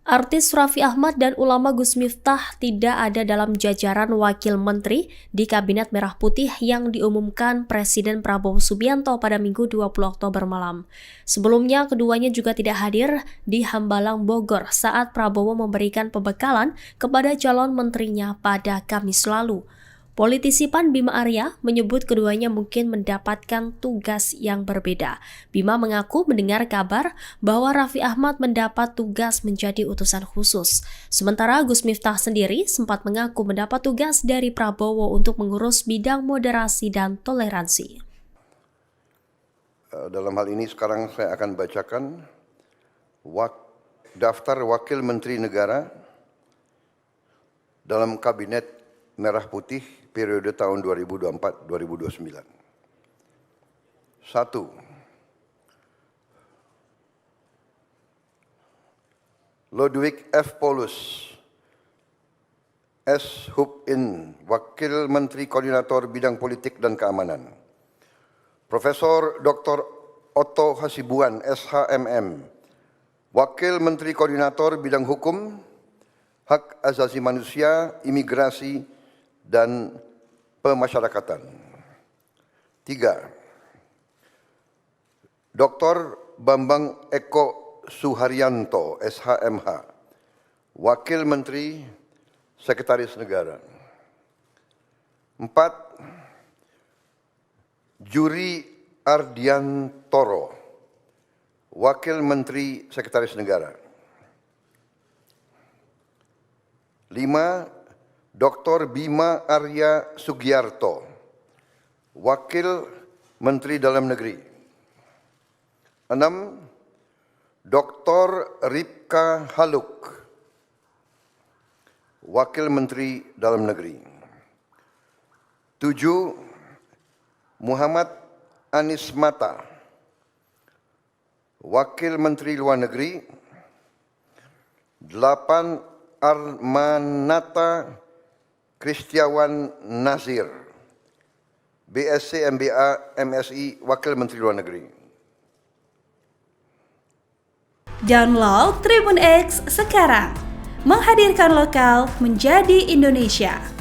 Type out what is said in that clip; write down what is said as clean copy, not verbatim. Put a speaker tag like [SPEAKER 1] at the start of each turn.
[SPEAKER 1] Artis Raffi Ahmad dan ulama Gus Miftah tidak ada dalam jajaran wakil menteri di Kabinet Merah Putih yang diumumkan Presiden Prabowo Subianto pada Minggu 20 Oktober malam. Sebelumnya, keduanya juga tidak hadir di Hambalang, Bogor saat Prabowo memberikan pembekalan kepada calon menterinya pada Kamis lalu. Politisi PAN Bima Arya menyebut keduanya mungkin mendapatkan tugas yang berbeda. Bima mengaku mendengar kabar bahwa Raffi Ahmad mendapat tugas menjadi utusan khusus. Sementara Gus Miftah sendiri sempat mengaku mendapat tugas dari Prabowo untuk mengurus bidang moderasi dan toleransi.
[SPEAKER 2] Dalam hal ini sekarang saya akan bacakan daftar wakil menteri negara dalam Kabinet Merah Putih periode tahun 2024-2029. 1. Ludwig F. Paulus, S. Hub-In, Wakil Menteri Koordinator Bidang Politik dan Keamanan. Profesor Dr. Otto Hasibuan, SHMM, Wakil Menteri Koordinator Bidang Hukum, Hak Asasi Manusia, Imigrasi, dan Pemasyarakatan. 3. Dr. Bambang Eko Suharyanto, SHMH, Wakil Menteri Sekretaris Negara. 4. Juri Ardiantoro, Wakil Menteri Sekretaris Negara. 5. Dr. Bima Arya Sugiarto, Wakil Menteri Dalam Negeri. 6. Dr. Ripka Haluk, Wakil Menteri Dalam Negeri. 7. Muhammad Anies Mata, Wakil Menteri Luar Negeri. 8. Armanata Kristiawan Nazir, BSc MBA MSI, Wakil Menteri Luar Negeri.
[SPEAKER 3] Download Tribun X sekarang, menghadirkan lokal menjadi Indonesia.